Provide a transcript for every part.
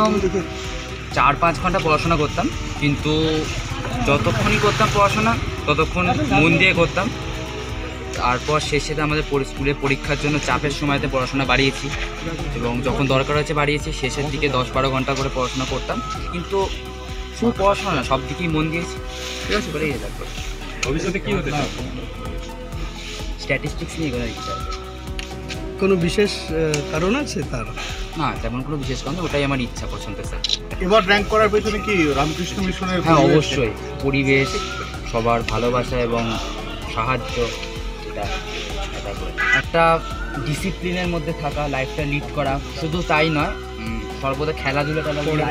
প্রথম 4-5 ঘন্টা পড়াশোনা করতাম, কিন্তু যতক্ষণই করতাম পড়াশোনা ততক্ষণ মন দিয়ে করতাম। তারপর শেষে আমাদের স্কুলে পরীক্ষার জন্য চাপের সময়তে পড়াশোনা বাড়িয়েছি, এবং যখন দরকার হয়েছে বাড়িয়েছি। শেষের দিকে 10-12 ঘন্টা করে পড়াশোনা করতাম, কিন্তু শুধু পড়াশোনা না, সব দিকেই মন দিয়েছি। ঠিক আছে, করে তারপর ভবিষ্যতে কী হতে চাও? স্ট্যাটিস্টিক্স নিয়ে করার ইচ্ছা আছে। কোনো বিশেষ কারণ আছে তার? না, তেমন কোনো বিশেষ কারণ না, ওটাই আমার ইচ্ছা, পছন্দের স্যার। এবার র্যাঙ্ক করার পেছনে কি রামকৃষ্ণ মিশনের? হ্যাঁ, অবশ্যই পরিবেশ, সবার ভালোবাসা এবং সাহায্য, একটা ডিসিপ্লিনের মধ্যে থাকা, লাইফটা লিড করা, শুধু তাই নয়, সর্বদা খেলাধুলার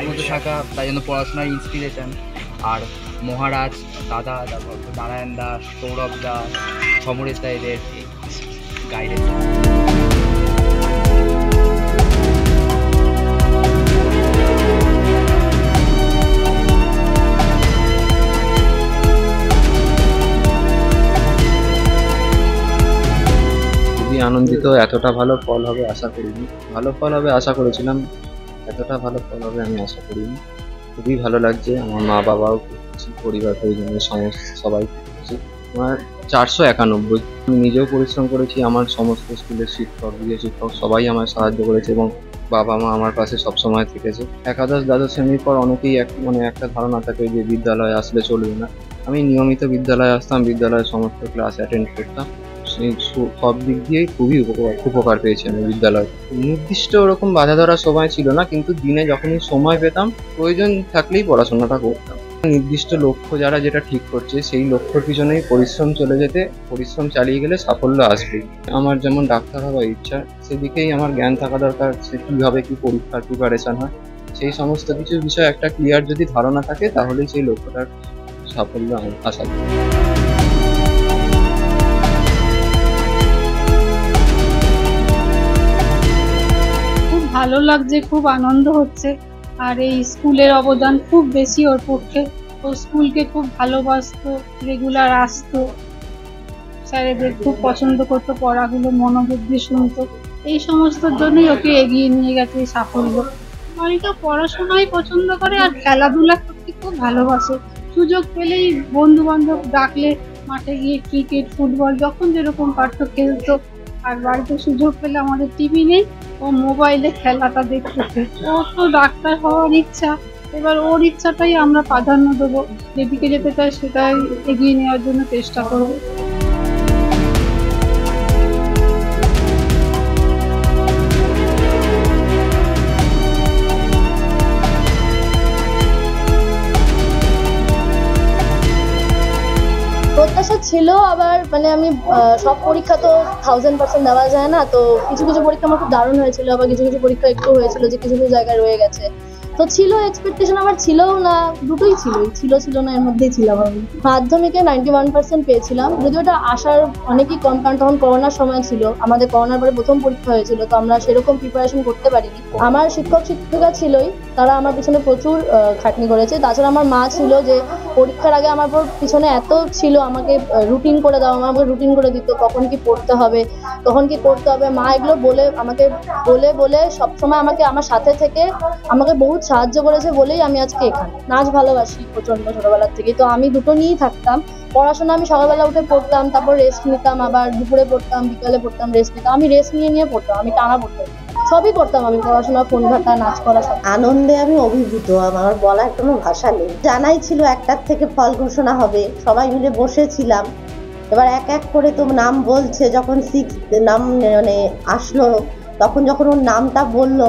মধ্যে থাকা, তাই জন্য পড়াশোনার ইন্সপিরেশন। আর মহারাজ, দাদা, তারপর নারায়ণ দাস, সৌরভ দাস, সমরেশ দা, এদের গাইডেন্স। আনন্দিত, এতটা ভালো ফল হবে আশা করিনি। ভালো ফল হবে আশা করেছিলাম, এতটা ভালো ফল হবে আমি আশা করিনি। খুবই ভালো লাগছে, আমার মা বাবাও খুশি, পরিবার পরিজনের সমস্ত সবাই খুশি। আমার 491, আমি নিজেও পরিশ্রম করেছি, আমার সমস্ত স্কুলের শিক্ষক, গৃহ শিক্ষক সবাই আমার সাহায্য করেছে, এবং বাবা মা আমার পাশে সবসময় থেকেছে। একাদশ দ্বাদশ শ্রেণীর পর অনেকেই একটা ধারণা থাকে যে বিদ্যালয়ে আসলে চলবে না। আমি নিয়মিত বিদ্যালয়ে আসতাম, বিদ্যালয়ের সমস্ত ক্লাস অ্যাটেন্ড করতাম, সেই সব দিক দিয়েই খুবই উপকার পেয়েছি আমি বিদ্যালয়ে। নির্দিষ্ট ওরকম বাধা ধরার সময় ছিল না, কিন্তু দিনে যখনই সময় পেতাম, প্রয়োজন থাকলেই পড়াশোনাটা করতাম। নির্দিষ্ট লক্ষ্য যারা যেটা ঠিক করছে, সেই লক্ষ্যর পিছনেই পরিশ্রম চলে যেতে, পরিশ্রম চালিয়ে গেলে সাফল্য আসবেই। আমার যেমন ডাক্তার হওয়ার ইচ্ছা, সেদিকেই আমার জ্ঞান থাকা দরকার, সে কীভাবে কী পরীক্ষার প্রিপারেশন হয়, সেই সমস্ত কিছু বিষয় একটা ক্লিয়ার যদি ধারণা থাকে, তাহলেই সেই লক্ষ্যটার সাফল্য আসা যায়। ভালো লাগছে, খুব আনন্দ হচ্ছে। আর এই স্কুলের অবদান খুব বেশি ওর পক্ষে। ও স্কুলকে খুব ভালোবাসতো, রেগুলার আসতো, স্যারেদের খুব পছন্দ করতো, পড়াগুলো মনোযোগ দিয়ে শুনতো। এই সমস্তর জন্যই ওকে এগিয়ে নিয়ে গেছে এই সাফল্য। বাড়িটা পড়াশোনাই পছন্দ করে আর খেলাধুলা করতে খুব ভালোবাসে। সুযোগ পেলেই বন্ধু বান্ধব ডাকলে মাঠে গিয়ে ক্রিকেট, ফুটবল যখন যেরকম পারতো খেলতো। আর বাড়িতে সুযোগ পেলে, আমাদের টিভি নেই, ও মোবাইলে খেলাটা দেখতে। ওর তো ডাক্তার হওয়ার ইচ্ছা, এবার ওর ইচ্ছাটাই আমরা প্রাধান্য দেবো। যেদিকে যেতে চাই সেটাই এগিয়ে নেওয়ার জন্য চেষ্টা করবো। প্রত্যাশা ছিল, আবার আমি সব পরীক্ষা তো 1000% দেওয়া যায় না, তো কিছু কিছু পরীক্ষা আমার খুব দারুণ হয়েছিল, আবার কিছু কিছু পরীক্ষা একটু হয়েছিল যে কিছু কিছু জায়গায় রয়ে গেছে। তো ছিল এক্সপেকটেশন, আমার ছিলও না, দুটোই ছিল না, এর মধ্যেই ছিলাম আমি। মাধ্যমিকে 91% পেয়েছিলাম, যদিও ওটা আসার অনেকই কম, কারণ তখন করোনার সময় ছিল, আমাদের করোনার পরে প্রথম পরীক্ষা হয়েছিল, তো আমরা সেরকম প্রিপারেশন করতে পারিনি। আমার শিক্ষক শিক্ষিকা ছিলই, তারা আমার পিছনে প্রচুর খাটনি করেছে। তাছাড়া আমার মা ছিল, যে পরীক্ষার আগে আমার পিছনে এত ছিল, আমাকে রুটিন করে দাও, আমাকে রুটিন করে দিত, কখন কি পড়তে হবে, কখন কি করতে হবে। মা এগুলো আমাকে বলে সবসময় আমাকে আমার সাথে থেকে আমাকে বহুত সাহায্য করেছে বলেই আমি আজকে এখানে। নাচ ভালোবাসি প্রচন্ড ছোটবেলার থেকে, তো আমি দুটো নিয়েই থাকতাম। পড়াশোনা আমি সকালবেলা উঠে পড়তাম, তারপর রেস্ট নিতাম, আবার দুপুরে পড়তাম, বিকালে পড়তাম, রেস্ট নিতাম। আমি রেস্ট নিয়ে পড়তাম, আমি টানা পড়তাম, সবই করতাম আমি, পড়াশোনা, ফোন ঘাটা, নাচ করা, সব। আনন্দে আমি অভিভূত, আমার বলার কোনো ভাষা নেই। জানাই ছিল 1টার থেকে ফল ঘোষণা হবে, সবাই মিলে বসেছিলাম। এবার এক এক করে তো নাম বলছে, যখন 6 নাম আসলো, তখন যখন ওর নামটা বললো,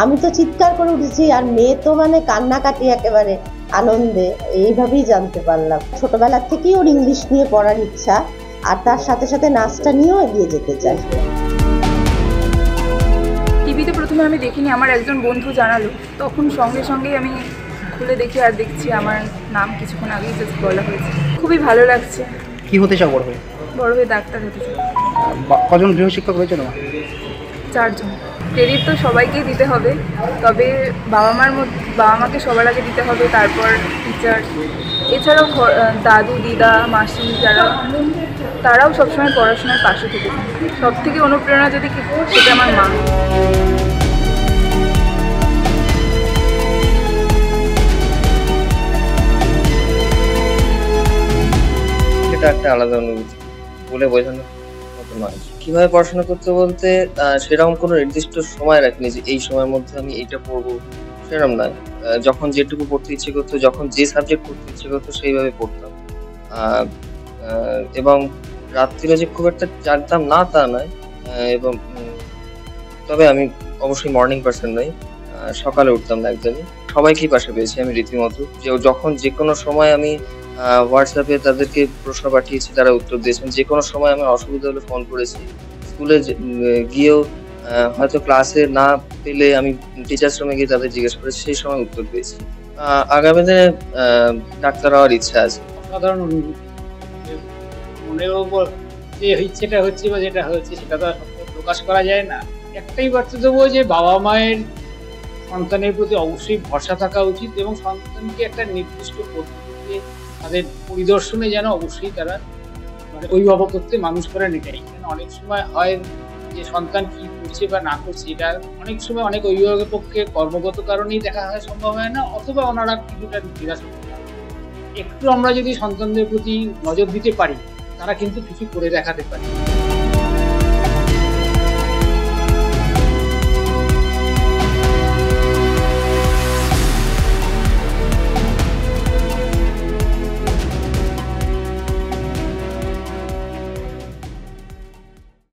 আমি তো চিৎকার করে উঠেছি, আর মেয়ে তো কান্নাকাটি একেবারে আনন্দে। এইভাবেই জানতে পারলাম। ছোটবেলার থেকেই ওর ইংলিশ নিয়ে পড়ার ইচ্ছা, আর তার সাথে সাথে নাচটা নিয়েও এগিয়ে যেতে চায়। টিভিতে প্রথমে আমি দেখিনি, আমার একজন বন্ধু জানালো, তখন সঙ্গে সঙ্গেই আমি খুলে দেখি, আর দেখছি আমার নাম কিছুক্ষণ আগেই জাস্ট বলা হয়েছে। খুবই ভালো লাগছে। কি হতে চাও বড় হয়ে? বড় হয়ে ডাক্তার হতে চাই। কজন গৃহ শিক্ষক হয়েছে তোমার? 4 জন। ক্রেডিট তো সবাইকেই দিতে হবে, তবে বাবা মাকে সবার আগে দিতে হবে, তারপর টিচার, এছাড়াও দাদু, দিদা, মাসি, তারাও সবসময় পড়াশোনার পাশে থেকে। সব থেকে অনুপ্রেরণা যদি সেটা আমার মা। সেটা একটা আলাদা অনুভূতি, বলে বোঝানোর মতো নয়। কিভাবে পড়াশোনা করতে বলতে সেরকম কোনো নির্দিষ্ট সময় রাখিনি যে এই সময়ের মধ্যে আমি এইটা পড়বো, সেরকম নয়। যখন যেটুকু পড়তে ইচ্ছে করতো, যখন যে সাবজেক্ট পড়তে ইচ্ছে করতো সেইভাবে পড়তাম। এবং রাত্রিরে যে খুব একটা জাগতাম না তা নয়, এবং তবে আমি অবশ্যই মর্নিং পার্সন নই, সকালে উঠতাম না একদমই। সবাইকেই পাশে পেয়েছি আমি রীতিমতো, যে যখন যে কোনো সময় আমি হোয়াটসঅ্যাপে তাদেরকে প্রশ্ন পাঠিয়েছি, তারা উত্তর দিয়েছেন। যে কোনো সময় আমার অসুবিধা হলে ফোন করেছি। স্কুলে গিয়েও হয়তো ক্লাসে না পেলে আমি টিচার্স রুমে গিয়ে তাদের জিজ্ঞেস করেছি, সেই সময় উত্তর পেয়েছি। আগামী দিনে ডাক্তার হওয়ার ইচ্ছা আছে। সাধারণ অনুভূতি, মনের ওপর যে ইচ্ছেটা হচ্ছে বা যেটা হচ্ছে সেটা তো আর প্রকাশ করা যায় না। একটাই বার্তা দেবো যে বাবা মায়ের সন্তানের প্রতি অবশ্যই ভরসা থাকা উচিত, এবং সন্তানকে একটা নির্দিষ্ট পদ্ধতিতে তাদের পরিদর্শনে যেন অবশ্যই তারা মানে অভিভাবকত্বে মানুষ করেন, এটাই। কেন অনেক সময় হয় যে সন্তান কি করছে বা না করছে এটা অনেক সময় অনেক অভিভাবকের পক্ষে কর্মগত কারণেই দেখা হয়, সম্ভব হয় না, অথবা ওনারা কিছুটা নিরাশ হতে পারে। একটু আমরা যদি সন্তানদের প্রতি নজর দিতে পারি, তারা কিন্তু কিছু করে দেখাতে পারে।